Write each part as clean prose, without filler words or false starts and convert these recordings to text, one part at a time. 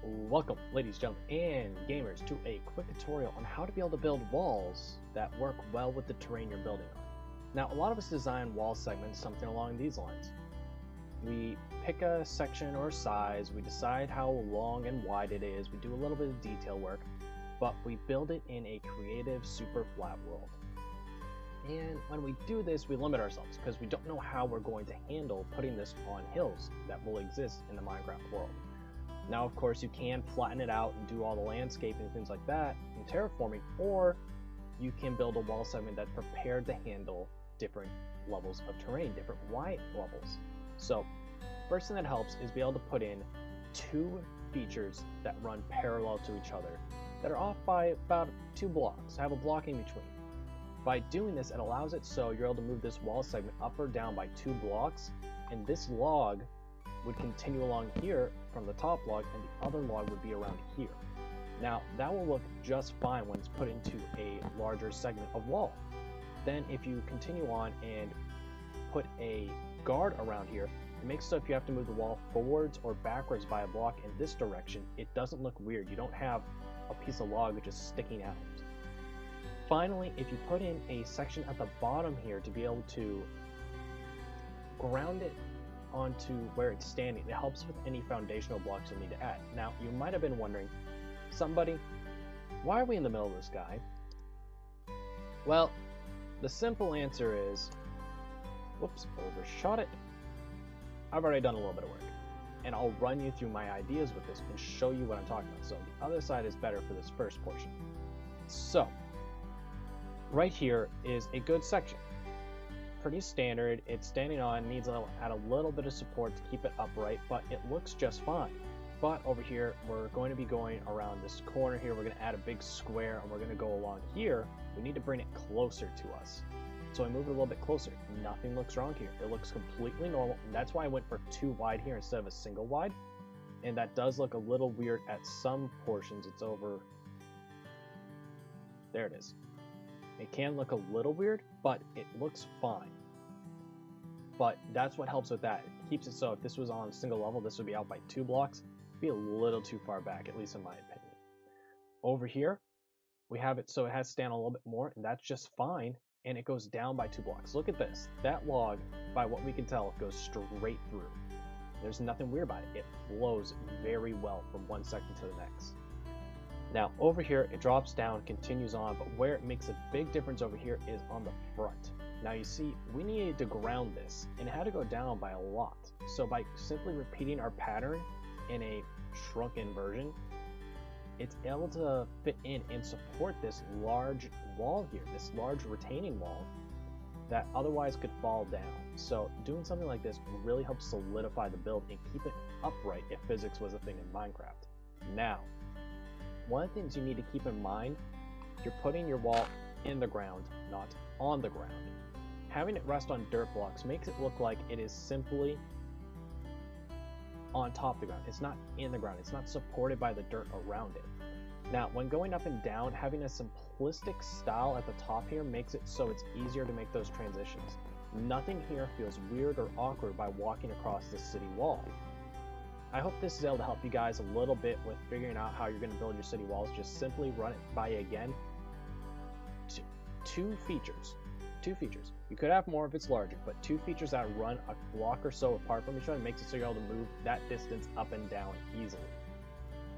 Welcome, ladies, gentlemen, and gamers, to a quick tutorial on how to be able to build walls that work well with the terrain you're building on. Now, a lot of us design wall segments something along these lines. We pick a section or size, we decide how long and wide it is, we do a little bit of detail work, but we build it in a creative, super flat world. And when we do this, we limit ourselves because we don't know how we're going to handle putting this on hills that will exist in the Minecraft world. Now, of course, you can flatten it out and do all the landscaping and things like that in terraforming, or you can build a wall segment that's prepared to handle different levels of terrain, different height levels. So, first thing that helps is be able to put in two features that run parallel to each other that are off by about 2 blocks, have a block in between. By doing this, it allows it so you're able to move this wall segment up or down by 2 blocks, and this log would continue along here from the top log, and the other log would be around here. Now, that will look just fine when it's put into a larger segment of wall. Then if you continue on and put a guard around here, it makes it so if you have to move the wall forwards or backwards by a block in this direction, it doesn't look weird. You don't have a piece of log just sticking out. Finally, if you put in a section at the bottom here to be able to ground it onto where it's standing, it helps with any foundational blocks you'll need to add. Now, you might have been wondering, somebody, why are we in the middle of the sky? Well, the simple answer is, whoops, overshot it. I've already done a little bit of work, and I'll run you through my ideas with this and show you what I'm talking about. So the other side is better for this first portion. So, right here is a good section. Pretty standard, it's standing on, needs to add a little bit of support to keep it upright, but it looks just fine. But over here, we're going to be going around this corner here, we're going to add a big square, and we're going to go along here. We need to bring it closer to us. So I move it a little bit closer. Nothing looks wrong here. It looks completely normal, and that's why I went for 2 wide here instead of a single wide. And that does look a little weird at some portions. It's over, there it is. It can look a little weird, but it looks fine. But that's what helps with that. It keeps it so if this was on a single level, this would be out by 2 blocks. It'd be a little too far back, at least in my opinion. Over here, we have it so it has to stand a little bit more, and that's just fine. And it goes down by 2 blocks. Look at this. That log, by what we can tell, goes straight through. There's nothing weird about it. It flows very well from one section to the next. Now, over here, it drops down, continues on, but where it makes a big difference over here is on the front. Now, you see, we needed to ground this, and it had to go down by a lot. So by simply repeating our pattern in a shrunken version, it's able to fit in and support this large wall here, this large retaining wall that otherwise could fall down. So doing something like this really helps solidify the build and keep it upright if physics was a thing in Minecraft. Now, one of the things you need to keep in mind, you're putting your wall in the ground, not on the ground. Having it rest on dirt blocks makes it look like it is simply on top of the ground. It's not in the ground. It's not supported by the dirt around it. Now, when going up and down, having a simplistic style at the top here makes it so it's easier to make those transitions. Nothing here feels weird or awkward by walking across the city wall. I hope this is able to help you guys a little bit with figuring out how you're going to build your city walls. Just simply run it by again. Two features. You could have more if it's larger, but 2 features that run a block or so apart from each other makes it so you're able to move that distance up and down easily.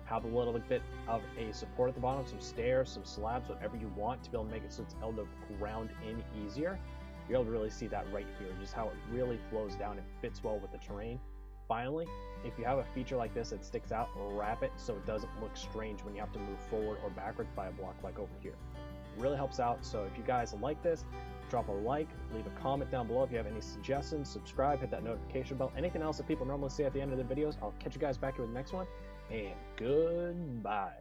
Have a little bit of a support at the bottom, some stairs, some slabs, whatever you want to be able to make it so it's able to ground in easier. You're able to really see that right here, just how it really flows down and fits well with the terrain. Finally, if you have a feature like this that sticks out, wrap it so it doesn't look strange when you have to move forward or backwards by a block like over here. It really helps out, so if you guys like this, drop a like, leave a comment down below if you have any suggestions, subscribe, hit that notification bell, anything else that people normally see at the end of the videos. I'll catch you guys back here with the next one, and goodbye.